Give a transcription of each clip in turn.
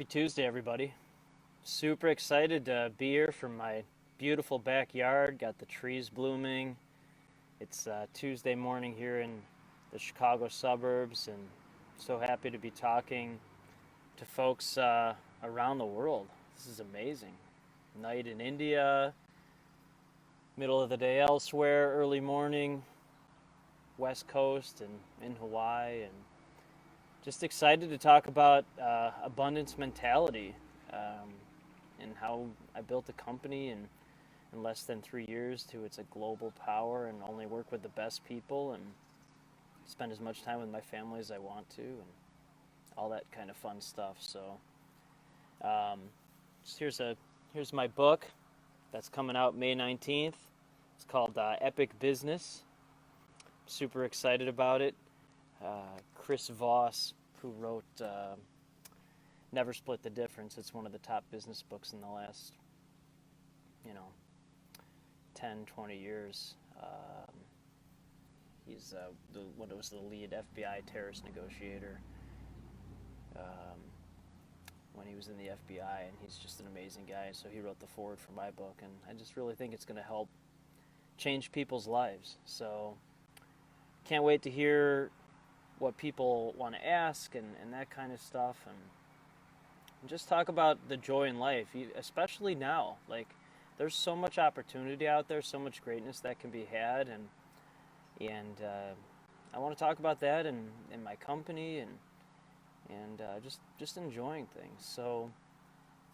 Tuesday, everybody. Super excited to be here from my beautiful backyard. Got the trees blooming. It's Tuesday morning here in the Chicago suburbs, and so happy to be talking to folks around the world. This is amazing. Night in India, middle of the day elsewhere, early morning, West Coast, and in Hawaii, and just excited to talk about abundance mentality um, and how I built a company in less than 3 years to it's a global power and only work with the best people and spend as much time with my family as I want to and all that kind of fun stuff. So um, here's my book that's coming out May 19th. It's called Epic Business. Super excited about it. Chris Voss, who wrote Never Split the Difference. It's one of the top business books in the last, 10, 20 years. He's what was the lead FBI terrorist negotiator when he was in the FBI, and he's just an amazing guy. So he wrote the foreword for my book, and I just really think it's going to help change people's lives. So can't wait to hear what people want to ask and that kind of stuff, and just talk about the joy in life, especially now. Like, there's so much opportunity out there, so much greatness that can be had, and I want to talk about that in my company and just enjoying things. So,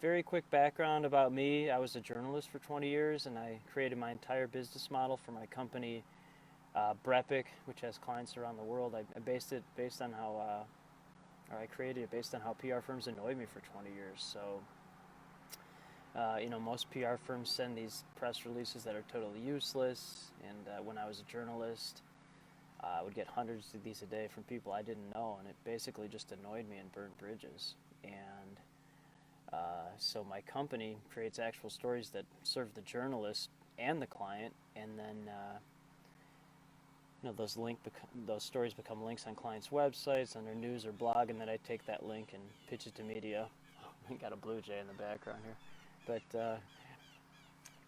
very quick background about me: I was a journalist for 20 years, and I created my entire business model for my company. Brepic, which has clients around the world. I created it based on how PR firms annoyed me for 20 years. So, most PR firms send these press releases that are totally useless. And when I was a journalist, I would get hundreds of these a day from people I didn't know, and it basically just annoyed me and burned bridges. And so my company creates actual stories that serve the journalist and the client, and then those stories become links on clients' websites, on their news or blog, and then I take that link and pitch it to media. We got a blue jay in the background here, but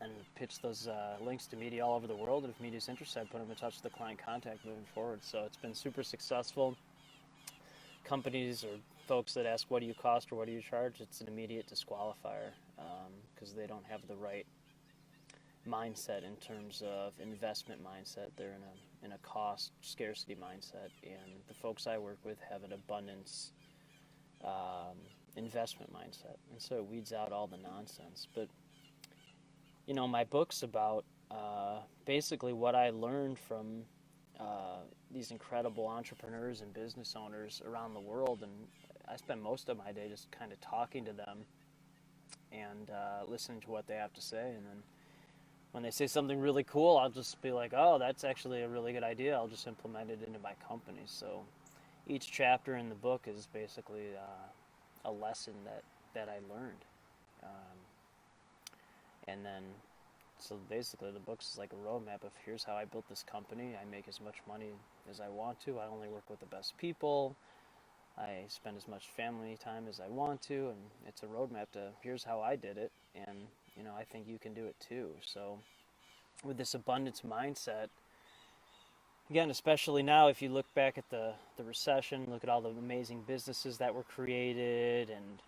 and pitch those links to media all over the world. And if media's interested, I put them in touch with the client contact moving forward. So it's been super successful. Companies or folks that ask, "What do you cost?" or "What do you charge?" It's an immediate disqualifier because they don't have the right mindset in terms of investment mindset. They're in a cost scarcity mindset, and the folks I work with have an abundance investment mindset, and so it weeds out all the nonsense. But my book's about basically what I learned from these incredible entrepreneurs and business owners around the world, and I spend most of my day just kind of talking to them and listening to what they have to say, and then when they say something really cool, I'll just be like, oh, that's actually a really good idea. I'll just implement it into my company. So each chapter in the book is basically a lesson that I learned. And then, so basically the book's like a roadmap of here's how I built this company. I make as much money as I want to. I only work with the best people. I spend as much family time as I want to, and it's a roadmap to here's how I did it, and I think you can do it too. So with this abundance mindset, again, especially now, if you look back at the recession, look at all the amazing businesses that were created, and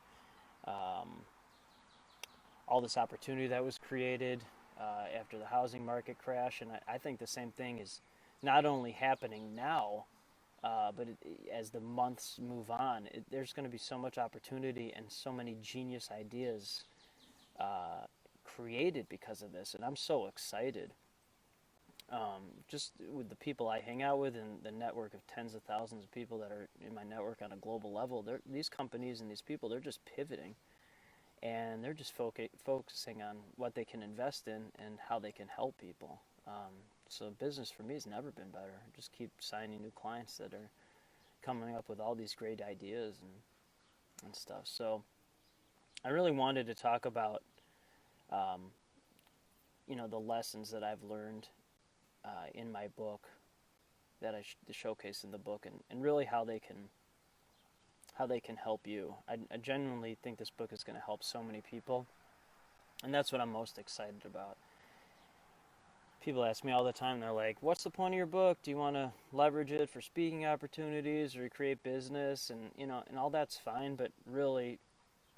all this opportunity that was created after the housing market crash, and I think the same thing is not only happening now, but as the months move on, there's going to be so much opportunity and so many genius ideas created because of this, and I'm so excited. Just with the people I hang out with and the network of tens of thousands of people that are in my network on a global level, these companies and these people, they're just pivoting, and they're just focusing on what they can invest in and how they can help people. So business for me has never been better. I just keep signing new clients that are coming up with all these great ideas and stuff. So I really wanted to talk about the lessons that I've learned in my book that I showcase in the book, and really how how they can help you. I genuinely think this book is going to help so many people, and that's what I'm most excited about. People ask me all the time, they're like, what's the point of your book? Do you want to leverage it for speaking opportunities or create business? And, and all that's fine, but really,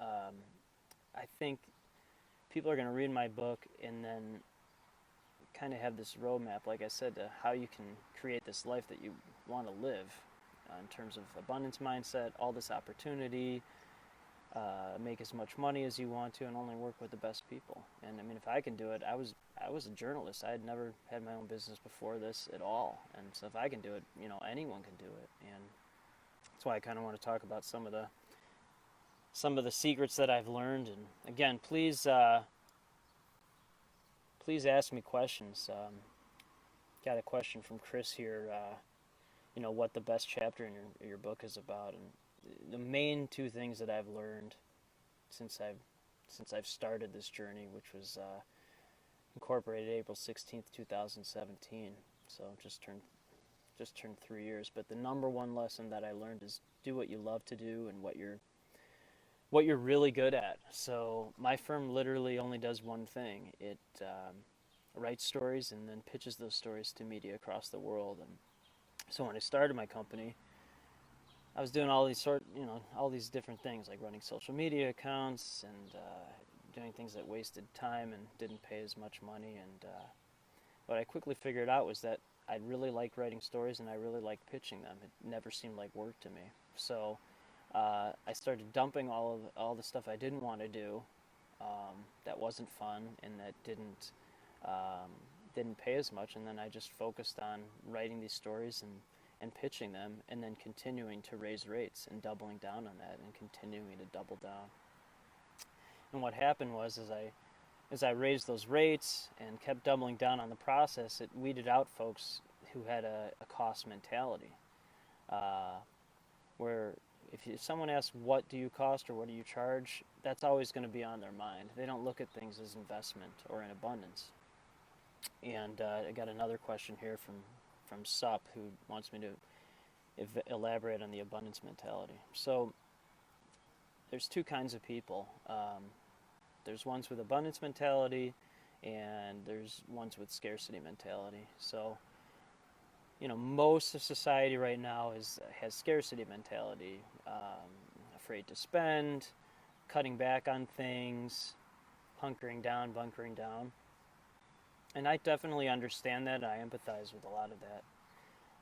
I think people are going to read my book and then kind of have this roadmap, like I said, to how you can create this life that you want to live in terms of abundance mindset, all this opportunity, make as much money as you want to, and only work with the best people. And I mean, if I can do it, I was a journalist. I had never had my own business before this at all, and so if I can do it, anyone can do it. And that's why I kind of want to talk about some of the secrets that I've learned. And again, please ask me questions. Got a question from Chris here. What the best chapter in your book is about, and the main two things that I've learned since I've started this journey, which was incorporated April 16th, 2017. So just turned 3 years. But the number one lesson that I learned is do what you love to do and what you're really good at. So my firm literally only does one thing. It writes stories and then pitches those stories to media across the world. And so when I started my company, I was doing all these different things, like running social media accounts and doing things that wasted time and didn't pay as much money. And what I quickly figured out was that I really liked writing stories and I really liked pitching them. It never seemed like work to me. So I started dumping all the stuff I didn't want to do, that wasn't fun and that didn't pay as much. And then I just focused on writing these stories and pitching them, and then continuing to raise rates and doubling down on that and continuing to double down. And what happened was, as I raised those rates and kept doubling down on the process, it weeded out folks who had a cost mentality, where if someone asks, what do you cost or what do you charge, that's always going to be on their mind. They don't look at things as investment or in abundance. And I got another question here from Sup, who wants me to elaborate on the abundance mentality. So there's two kinds of people. There's ones with abundance mentality, and there's ones with scarcity mentality. So, most of society right now has scarcity mentality, afraid to spend, cutting back on things, bunkering down. And I definitely understand that. I empathize with a lot of that.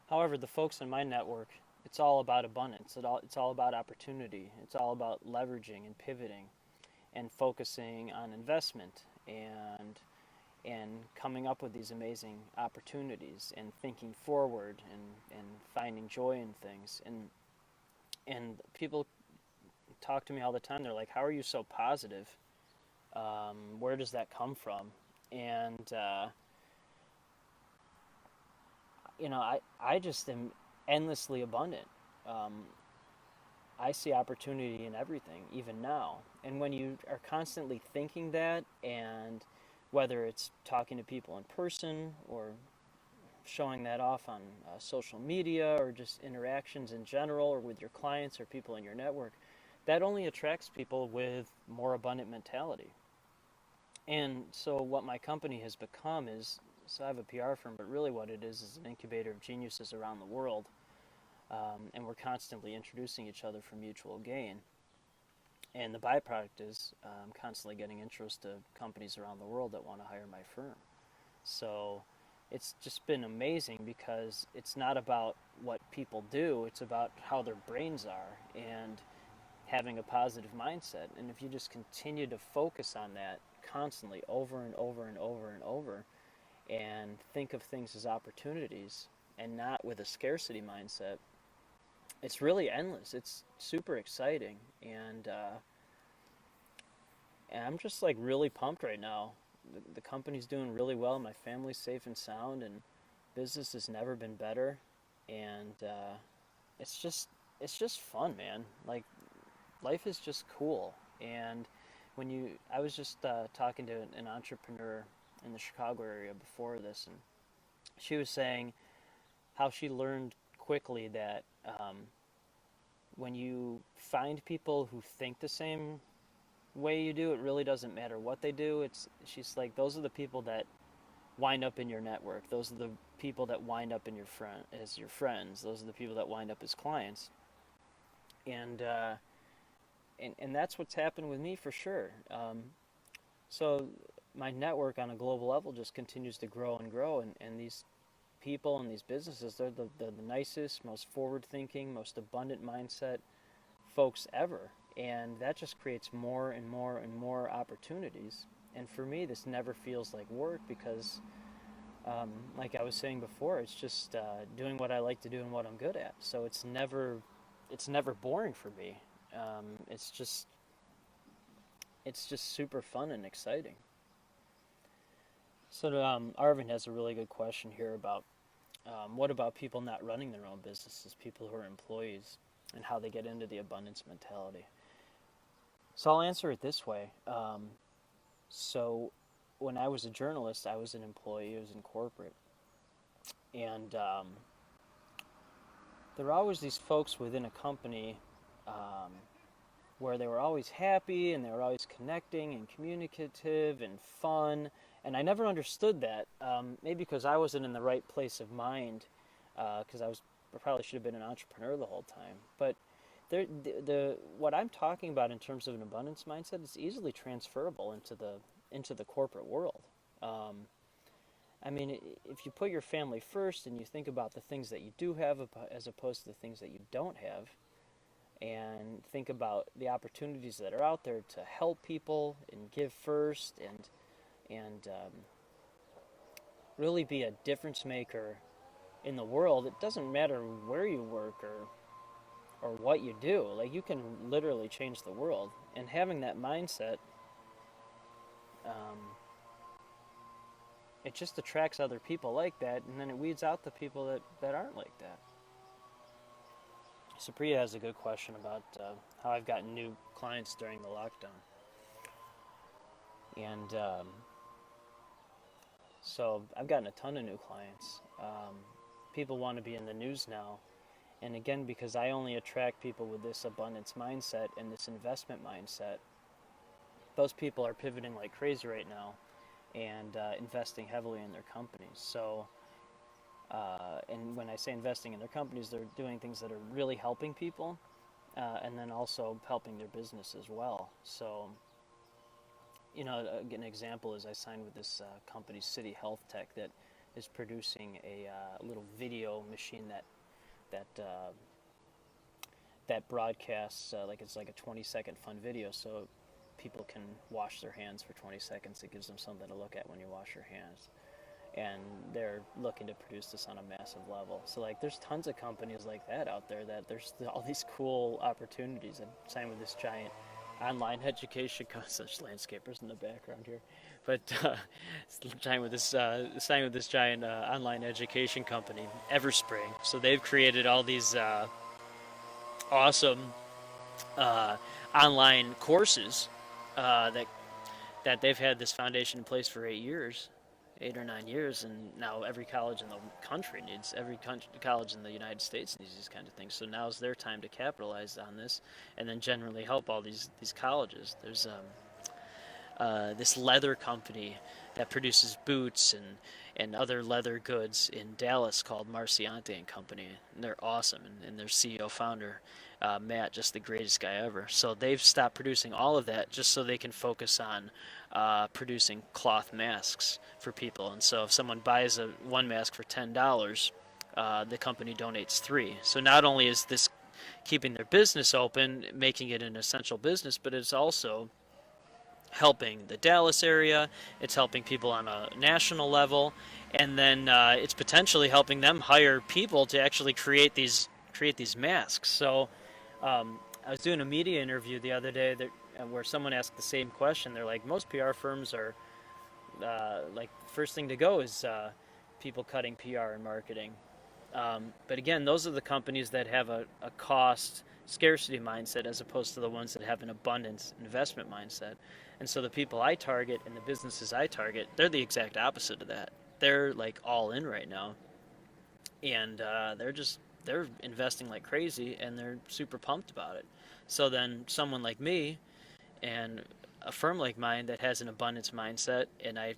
However, the folks in my network, it's all about abundance. It's all about opportunity. It's all about leveraging and pivoting and focusing on investment and coming up with these amazing opportunities and thinking forward and finding joy in things. And people talk to me all the time. They're like, how are you so positive? Where does that come from? And I just am endlessly abundant. I see opportunity in everything, even now. And when you are constantly thinking that, and whether it's talking to people in person or showing that off on social media or just interactions in general or with your clients or people in your network, that only attracts people with more abundant mentality. And so what my company has become is, so I have a PR firm, but really what it is an incubator of geniuses around the world. And we're constantly introducing each other for mutual gain. And the byproduct is I'm constantly getting intros to companies around the world that want to hire my firm. So it's just been amazing because it's not about what people do, it's about how their brains are and having a positive mindset. And if you just continue to focus on that constantly over and over and over and over and think of things as opportunities and not with a scarcity mindset, it's really endless. It's super exciting, and I'm just like really pumped right now. The company's doing really well. My family's safe and sound, and business has never been better. And it's just fun, man. Like, life is just cool. And I was just talking to an entrepreneur in the Chicago area before this, and she was saying how she learned quickly that when you find people who think the same way you do, it really doesn't matter what they do. She's like, those are the people that wind up in your network. Those are the people that wind up in as your friends. Those are the people that wind up as clients. And and that's what's happened with me for sure. So my network on a global level just continues to grow and grow, and these people and these businesses, they're the nicest, most forward-thinking, most abundant mindset folks ever. And that just creates more and more and more opportunities. And for me, this never feels like work because, like I was saying before, it's just doing what I like to do and what I'm good at. So it's never boring for me. Um, it's just, it's just super fun and exciting. So Arvin has a really good question here about what about people not running their own businesses, people who are employees, and how they get into the abundance mentality. So I'll answer it this way. So when I was a journalist, I was an employee, I was in corporate. And there were always these folks within a company um, where they were always happy and they were always connecting and communicative and fun. And I never understood that, maybe because I wasn't in the right place of mind, because I probably should have been an entrepreneur the whole time. But what I'm talking about in terms of an abundance mindset is easily transferable into the corporate world. Um, I mean, if you put your family first and you think about the things that you do have as opposed to the things that you don't have, and think about the opportunities that are out there to help people and give first and really be a difference maker in the world, it doesn't matter where you work or what you do. Like, you can literally change the world. And having that mindset, um, it just attracts other people like that, and then it weeds out the people that aren't like that. Supriya has a good question about how I've gotten new clients during the lockdown. And so I've gotten a ton of new clients. People want to be in the news now. And again, because I only attract people with this abundance mindset and this investment mindset, those people are pivoting like crazy right now and investing heavily in their companies. So, and when I say investing in their companies, they're doing things that are really helping people, and then also helping their business as well. So, an example is I signed with this company, City Health Tech, that is producing a little video machine that that broadcasts like it's like a 20-second fun video, so people can wash their hands for 20 seconds. It gives them something to look at when you wash your hands. And they're looking to produce this on a massive level. So like there's tons of companies like that out there, that there's all these cool opportunities. And same with this giant online education such landscapers in the background here, but same with this giant online education company, Everspring. So they've created all these awesome uh, online courses that they've had this foundation in place for 8 years, 8 or 9 years, and now every college in the country needs, college in the United States needs these kinds of things. So now's their time to capitalize on this, and then generally help all these colleges. There's this leather company that produces boots and other leather goods in Dallas called Marciante and Company. And they're awesome, and their CEO founder, Matt, just the greatest guy ever. So they've stopped producing all of that just so they can focus on producing cloth masks for people. And so if someone buys one mask for $10, the company donates three. So not only is this keeping their business open, making it an essential business, but it's also helping the Dallas area, it's helping people on a national level, and then it's potentially helping them hire people to actually create these masks. So I was doing a media interview the other day where someone asked the same question. They're like, most PR firms are like, first thing to go is people cutting PR and marketing. But again, those are the companies that have a cost scarcity mindset as opposed to the ones that have an abundance investment mindset. And so the people I target and the businesses I target, they're the exact opposite of that. They're like all in right now, and they're just they're investing like crazy and they're super pumped about it. So then someone like me and a firm like mine that has an abundance mindset, and I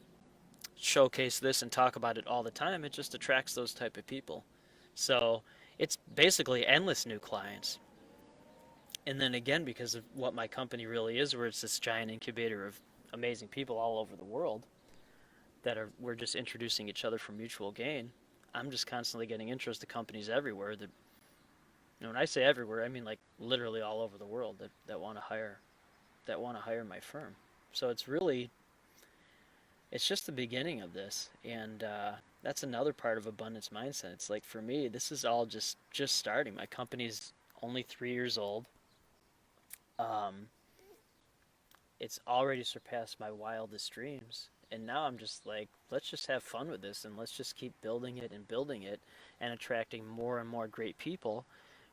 showcase this and talk about it all the time, it just attracts those type of people. So it's basically endless new clients. And then again, because of what my company really is, where it's this giant incubator of amazing people all over the world that are we're just introducing each other for mutual gain. I'm just constantly getting interest to companies everywhere that, when I say everywhere, I mean like literally all over the world that want to hire my firm. So it's just the beginning of this, and that's another part of abundance mindset. It's like for me, this is all just starting. My company's only 3 years old. Um, it's already surpassed my wildest dreams, and now I'm just like, let's just have fun with this, and let's just keep building it, and attracting more and more great people,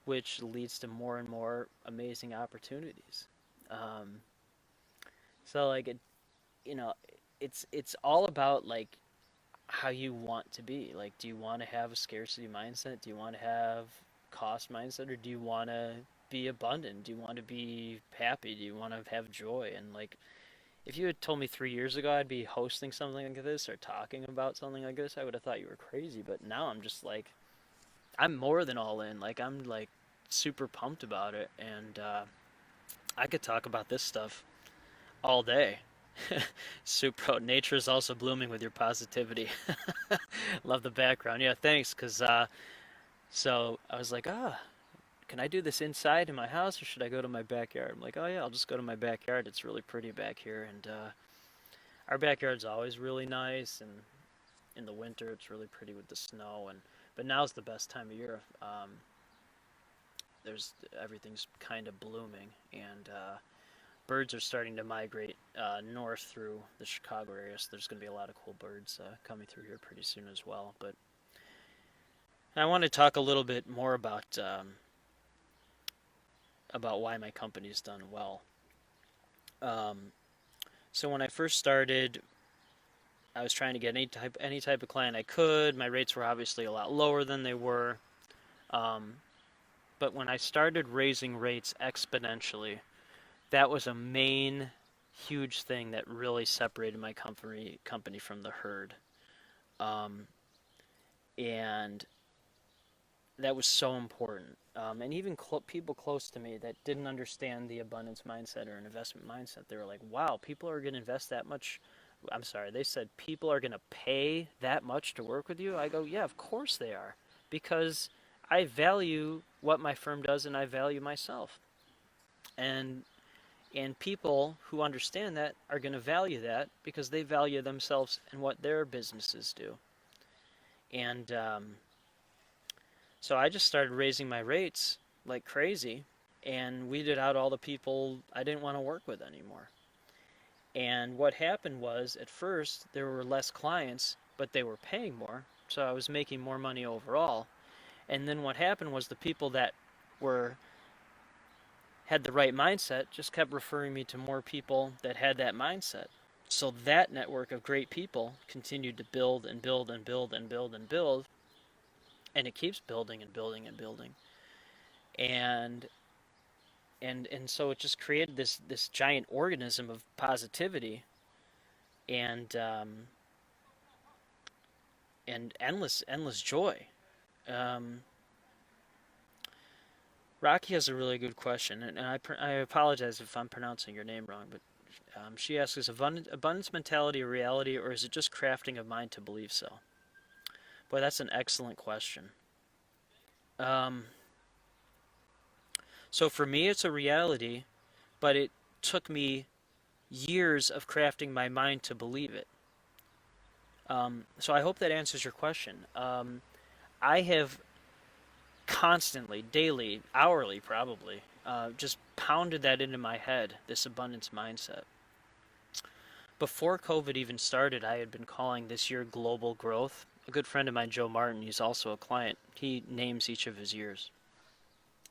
which leads to more and more amazing opportunities. Um, so like it, you know, it's all about like how you want to be. Like, do you want to have a scarcity mindset? Do you want to have cost mindset, or do you want to be abundant? Do you want to be happy? Do you want to have joy? And like, if you had told me 3 years ago I'd be hosting something like this or talking about something like this, I would have thought you were crazy. But now I'm just like, I'm more than all in. Like, I'm like super pumped about it, and I could talk about this stuff all day. Super. Nature is also blooming with your positivity. Love the background. Yeah, thanks. So I was like, can I do this inside in my house or should I go to my backyard? I'm like, oh yeah, I'll just go to my backyard. It's really pretty back here, and our backyard's always really nice. And in the winter, it's really pretty with the snow. And but now's the best time of year. There's everything's kind of blooming, and birds are starting to migrate north through the Chicago area, so there's going to be a lot of cool birds coming through here pretty soon as well. But I want to talk a little bit more about why my company's done well. Um, so when I first started, I was trying to get any type of client I could. My rates were obviously a lot lower than they were, um, but when I started raising rates exponentially, that was a main huge thing that really separated my company from the herd. Um, and that was so important. And even people close to me that didn't understand the abundance mindset or an investment mindset, they were like, wow, people are going to invest that much. I'm sorry, they said people are going to pay that much to work with you. I go, yeah, of course they are, because I value what my firm does and I value myself. And people who understand that are going to value that because they value themselves and what their businesses do. And so I just started raising my rates like crazy and weeded out all the people I didn't want to work with anymore. And what happened was, at first, there were less clients, but they were paying more, so I was making more money overall. And then what happened was the people that were had the right mindset just kept referring me to more people that had that mindset. So that network of great people continued to build and build and build and build and build, and it keeps building and building and building. And so it just created this giant organism of positivity and endless joy. Um, Rocky has a really good question, and I apologize if I'm pronouncing your name wrong, but she asks, is abundance mentality a reality, or is it just crafting of mind to believe so? Boy, that's an excellent question. Um, so for me, it's a reality, but it took me years of crafting my mind to believe it. So I hope that answers your question. I have constantly, daily, hourly, probably, just pounded that into my head, this abundance mindset. Before COVID even started, I had been calling this year global growth. A good friend of mine, Joe Martin, he's also a client, he names each of his years.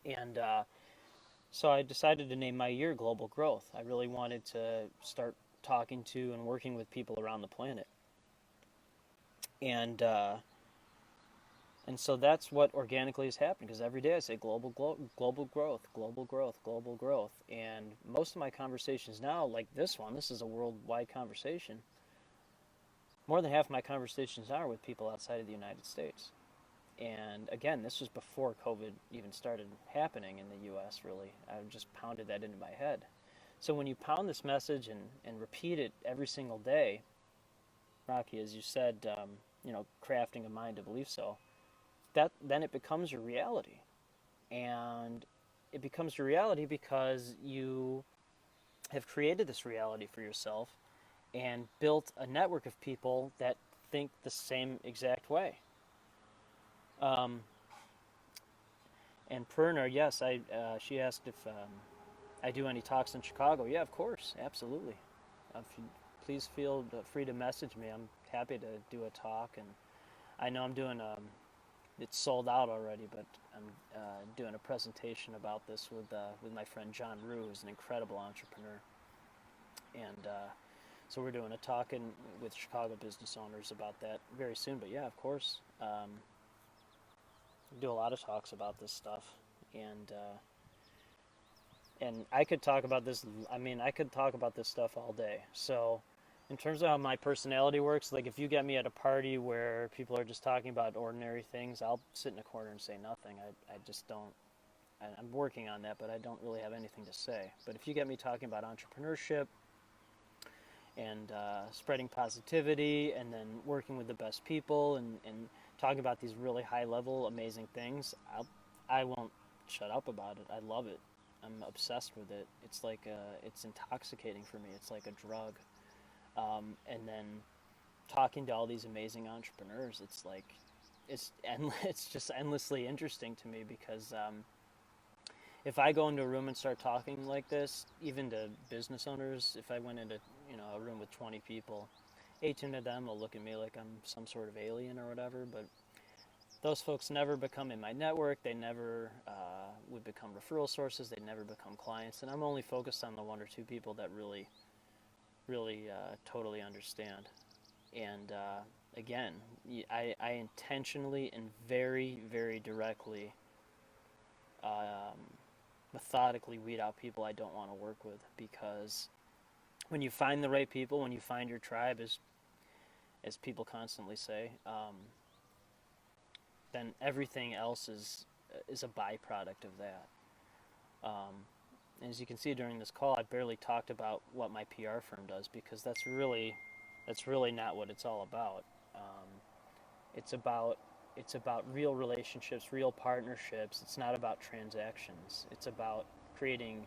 And so I decided to name my year global growth. I really wanted to start talking to and working with people around the planet. And And so that's what organically is happening, because every day I say global growth, global growth, global growth. And most of my conversations now, like this one, this is a worldwide conversation. More than half of my conversations now are with people outside of the United States. And again, this was before COVID even started happening in the US, really. I just pounded that into my head. So when you pound this message and repeat it every single day, Rocky, as you said, crafting a mind to believe so, then it becomes your reality. And it becomes your reality because you have created this reality for yourself and built a network of people that think the same exact way. And Perner, yes, she asked if I do any talks in Chicago. Yeah, of course, absolutely. Please feel free to message me. I'm happy to do a talk, and I know I'm doing it's sold out already, but I'm doing a presentation about this with my friend John Rue, who's an incredible entrepreneur, and so we're doing a talk with Chicago business owners about that very soon. But yeah, of course, we do a lot of talks about this stuff, and I could talk about this. I mean, I could talk about this stuff all day. So, in terms of how my personality works, like if you get me at a party where people are just talking about ordinary things, I'll sit in a corner and say nothing. I just don't. I'm working on that, but I don't really have anything to say. But if you get me talking about entrepreneurship and spreading positivity, and then working with the best people, and talking about these really high-level, amazing things, I won't shut up about it. I love it. I'm obsessed with it. It's like it's intoxicating for me. It's like a drug. And then talking to all these amazing entrepreneurs, it's like it's just endlessly interesting to me, because if I go into a room and start talking like this, even to business owners, if I went into a room with 20 people, 18 of them will look at me like I'm some sort of alien or whatever, but those folks never become in my network. They never would become referral sources. They never become clients. And I'm only focused on the one or two people that really totally understand. And again, I intentionally and very, very directly, methodically weed out people I don't want to work with, because when you find the right people, when you find your tribe, as people constantly say, then everything else is a byproduct of that. And as you can see during this call, I barely talked about what my PR firm does, because that's really not what it's all about. It's about real relationships, real partnerships. It's not about transactions. It's about creating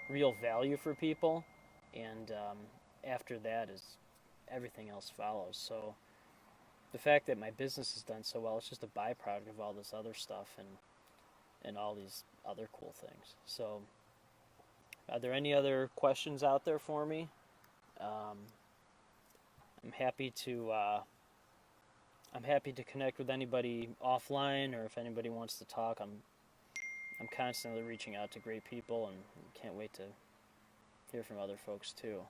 real value for people, and after that is everything else follows. So the fact that my business has done so well, it's just a byproduct of all this other stuff and all these other cool things. So are there any other questions out there for me? I'm happy to connect with anybody offline, or if anybody wants to talk. I'm constantly reaching out to great people, and can't wait to hear from other folks too.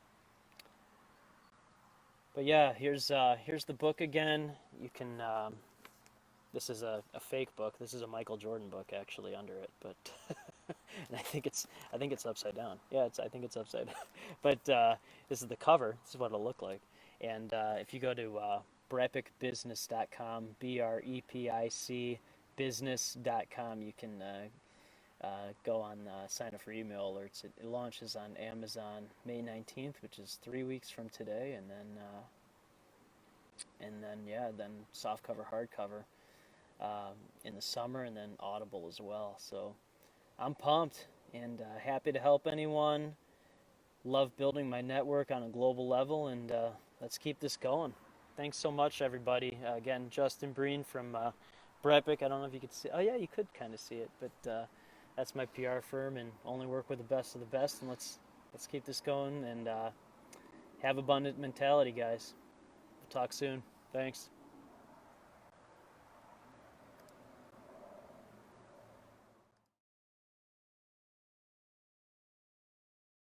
But yeah, here's the book again. You can. This is a fake book. This is a Michael Jordan book actually under it, but and I think it's upside down. Yeah, I think it's upside down. But this is the cover. This is what it'll look like. And if you go to brepicbusiness.com, BREPIC business.com, you can go on sign up for email alerts. It launches on Amazon May 19th, which is 3 weeks from today, and then softcover, hardcover in the summer, and then Audible as well. So I'm pumped and happy to help anyone. Love building my network on a global level, and let's keep this going. Thanks so much, everybody. Again, Justin Breen from Brepic. I don't know if you could see. Oh yeah, you could kind of see it, but that's my PR firm, and only work with the best of the best. And let's keep this going, and have abundant mentality, guys. We'll talk soon. Thanks.